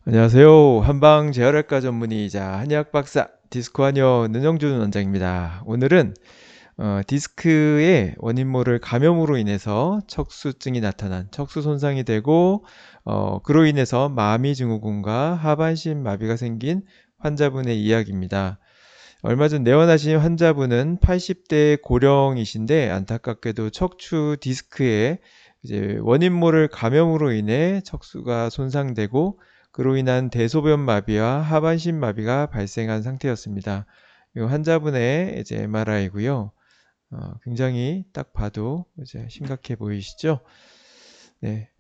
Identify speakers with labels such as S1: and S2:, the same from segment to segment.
S1: 안녕하세요. 한방 재활학과 전문의이자 한의학 박사 디스크 한의원 은영준 원장입니다. 오늘은 디스크의 원인모를 감염으로 인해서 척수증이 나타난 척수 손상이 되고 그로 인해서 마미 증후군과 하반신 마비가 생긴 환자분의 이야기입니다. 얼마 전 내원하신 환자분은 80대 고령이신데 안타깝게도 척추 디스크에 이제 원인모를 감염으로 인해 척수가 손상되고 그로 인한 대소변 마비와 하반신 마비가 발생한 상태였습니다. 이 환자분의 이제 MRI고요. 굉장히 딱 봐도 이제 심각해 보이시죠? 네.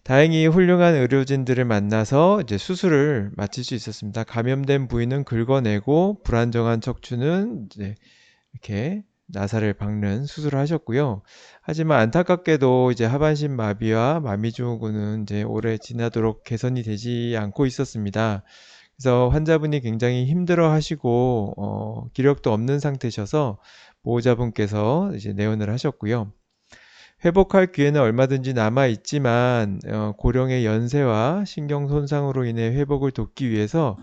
S1: 다행히 훌륭한 의료진들을 만나서 이제 수술을 마칠 수 있었습니다. 감염된 부위는 긁어내고 불안정한 척추는 이제 이렇게 나사를 박는 수술을 하셨고요. 하지만 안타깝게도 이제 하반신 마비와 마미증후군은 이제 오래 지나도록 개선이 되지 않고 있었습니다. 그래서 환자분이 굉장히 힘들어 하시고 기력도 없는 상태셔서 보호자분께서 이제 내원을 하셨고요. 회복할 기회는 얼마든지 남아 있지만 고령의 연세와 신경 손상으로 인해 회복을 돕기 위해서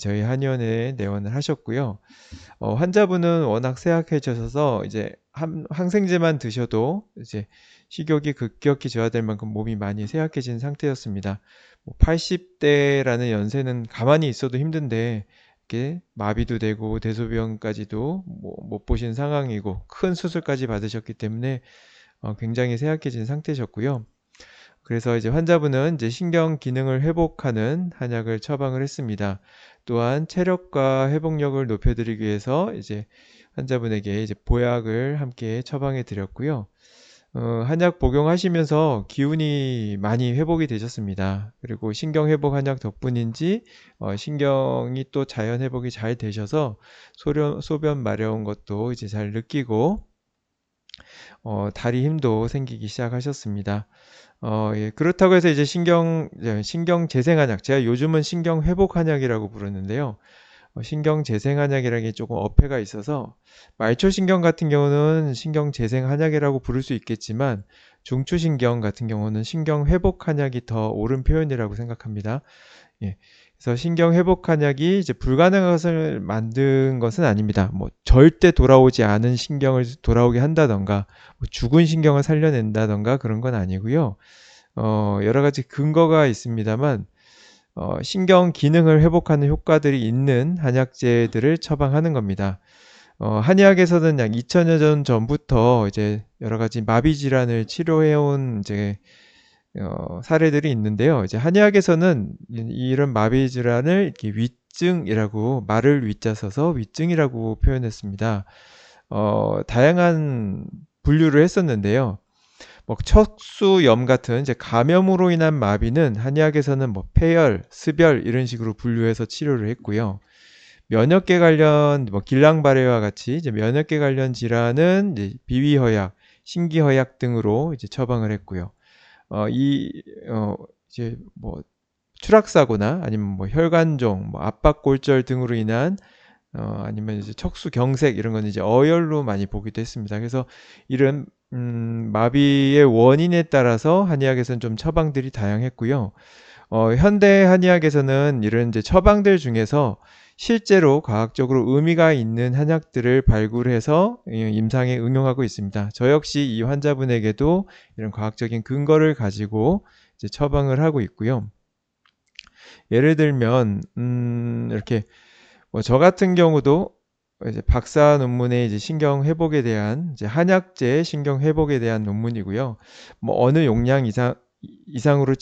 S1: 저희 한의원에 내원을 하셨고요. 환자분은 워낙 쇠약해져서 이제 항생제만 드셔도 이제 식욕이 급격히 저하될 만큼 몸이 많이 쇠약해진 상태였습니다. 80대라는 연세는 가만히 있어도 힘든데 이렇게 마비도 되고 대소변까지도 못 보신 상황이고 큰 수술까지 받으셨기 때문에 굉장히 쇠약해진 상태셨고요. 그래서 이제 환자분은 이제 신경 기능을 회복하는 한약을 처방을 했습니다. 또한 체력과 회복력을 높여드리기 위해서 이제 환자분에게 이제 보약을 함께 처방해 드렸고요. 한약 복용하시면서 기운이 많이 회복이 되셨습니다. 그리고 신경 회복 한약 덕분인지 신경이 또 자연 회복이 잘 되셔서 소변 마려운 것도 이제 잘 느끼고 다리 힘도 생기기 시작하셨습니다. 예, 그렇다고 해서 이제 신경 재생 한약, 제가 요즘은 신경 회복 한약이라고 부르는데요. 신경 재생 한약이라는 게 조금 어폐가 있어서 말초신경 같은 경우는 신경 재생 한약이라고 부를 수 있겠지만 중추신경 같은 경우는 신경 회복 한약이 더 옳은 표현이라고 생각합니다. 예. 그래서 신경 회복 한약이 이제 불가능한 것을 만든 것은 아닙니다. 뭐 절대 돌아오지 않은 신경을 돌아오게 한다던가 뭐 죽은 신경을 살려낸다던가 그런 건 아니고요. 여러 가지 근거가 있습니다만 신경 기능을 회복하는 효과들이 있는 한약재들을 처방하는 겁니다. 한의학에서는 약 2000여 년 전부터 이제 여러 가지 마비 질환을 치료해온 이제 사례들이 있는데요. 이제 한의학에서는 이런 마비 질환을 이렇게 위증이라고 말을 위자 써서 위증이라고 표현했습니다. 다양한 분류를 했었는데요. 뭐 척수염 같은 이제 감염으로 인한 마비는 한의학에서는 뭐 폐열, 습열 이런 식으로 분류해서 치료를 했고요. 면역계 관련 뭐 길랑발해와 같이 이제 면역계 관련 질환은 이제 비위허약, 신기허약 등으로 이제 처방을 했고요. 어, 이, 어, 이제 뭐 추락사고나 아니면 뭐 혈관종, 뭐 압박골절 등으로 인한 아니면 이제 척수경색 이런 건 이제 어열로 많이 보기도 했습니다. 그래서 이런 마비의 원인에 따라서 한의학에서는 좀 처방들이 다양했고요. 현대 한의학에서는 이런 이제 처방들 중에서 실제로 과학적으로 의미가 있는 한약들을 발굴해서 임상에 응용하고 있습니다. 저 역시 이 환자분에게도 이런 과학적인 근거를 가지고 이제 처방을 하고 있고요. 예를 들면 이렇게 뭐 저 같은 경우도 이제 박사 논문에 이제 신경 회복에 대한 이제 한약재 신경 회복에 대한 논문이고요. 뭐 어느 용량 이상으로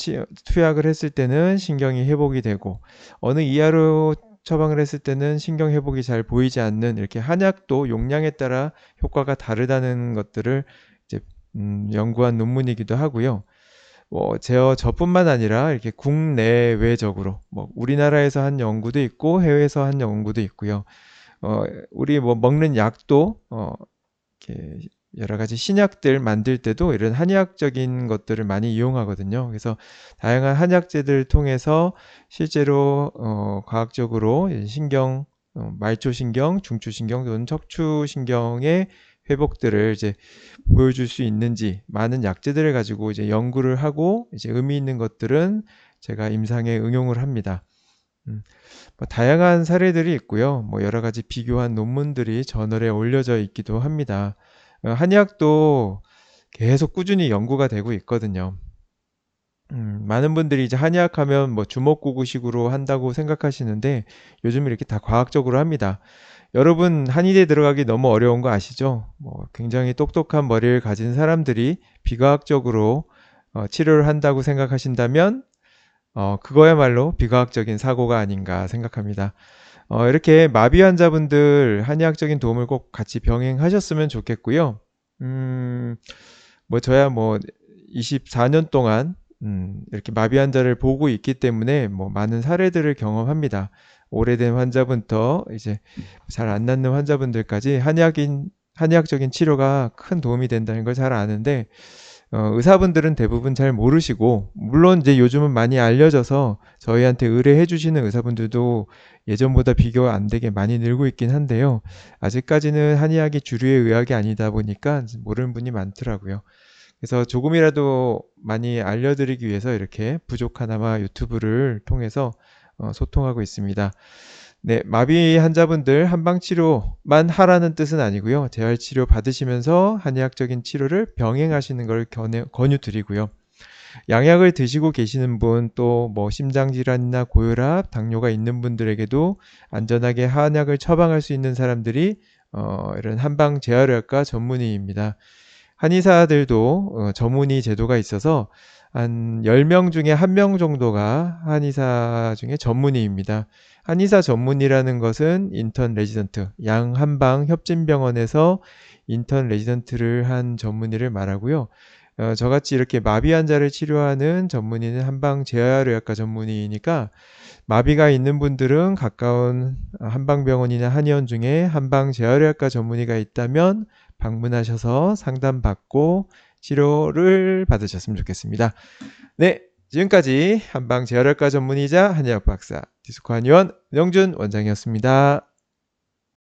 S1: 투약을 했을 때는 신경이 회복이 되고 어느 이하로 처방을 했을 때는 신경 회복이 잘 보이지 않는 이렇게 한약도 용량에 따라 효과가 다르다는 것들을 이제 연구한 논문이기도 하고요. 저뿐만 아니라 이렇게 국내외적으로 뭐 우리나라에서 한 연구도 있고 해외에서 한 연구도 있고요. 우리 뭐 먹는 약도 이렇게 여러 가지 신약들 만들 때도 이런 한의학적인 것들을 많이 이용하거든요. 그래서 다양한 한약재들을 통해서 실제로 과학적으로 말초신경, 중추신경 또는 척추신경의 회복들을 이제 보여줄 수 있는지 많은 약재들을 가지고 이제 연구를 하고 이제 의미 있는 것들은 제가 임상에 응용을 합니다. 음, 뭐 다양한 사례들이 있고요. 뭐 여러 가지 비교한 논문들이 저널에 올려져 있기도 합니다. 한의학도 계속 꾸준히 연구가 되고 있거든요. 많은 분들이 이제 한의학 하면 뭐 주먹구구식으로 한다고 생각하시는데 요즘 이렇게 다 과학적으로 합니다. 여러분 한의대 들어가기 너무 어려운 거 아시죠? 뭐 굉장히 똑똑한 머리를 가진 사람들이 비과학적으로 치료를 한다고 생각하신다면 그거야말로 비과학적인 사고가 아닌가 생각합니다. 이렇게 마비 환자분들 한의학적인 도움을 꼭 같이 병행하셨으면 좋겠고요. 음, 뭐 저야 뭐 24년 동안 이렇게 마비 환자를 보고 있기 때문에 뭐 많은 사례들을 경험합니다. 오래된 환자부터 이제 잘 안 낫는 환자분들까지 한의학적인 치료가 큰 도움이 된다는 걸 잘 아는데 의사분들은 대부분 잘 모르시고, 물론 이제 요즘은 많이 알려져서 저희한테 의뢰해 주시는 의사분들도 예전보다 비교가 안 되게 많이 늘고 있긴 한데요. 아직까지는 한의학이 주류의 의학이 아니다 보니까 모르는 분이 많더라고요. 그래서 조금이라도 많이 알려드리기 위해서 이렇게 부족하나마 유튜브를 통해서 소통하고 있습니다. 네, 마비 환자분들 한방 치료만 하라는 뜻은 아니고요. 재활 치료 받으시면서 한의학적인 치료를 병행하시는 걸 권유드리고요. 양약을 드시고 계시는 분, 또 뭐 심장 질환이나 고혈압, 당뇨가 있는 분들에게도 안전하게 한약을 처방할 수 있는 사람들이 이런 한방 재활의학과 전문의입니다. 한의사들도 전문의 제도가 있어서 한 10명 중에 1명 정도가 한의사 중에 전문의입니다. 한의사 전문의라는 것은 인턴 레지던트, 양한방 협진병원에서 인턴 레지던트를 한 전문의를 말하고요. 저같이 이렇게 마비 환자를 치료하는 전문의는 한방 재활의학과 전문의이니까 마비가 있는 분들은 가까운 한방병원이나 한의원 중에 한방 재활의학과 전문의가 있다면 방문하셔서 상담받고 치료를 받으셨으면 좋겠습니다. 네, 지금까지 한방 재활의학과 전문의자 한의학 박사 디스코 한의원 명준 원장이었습니다.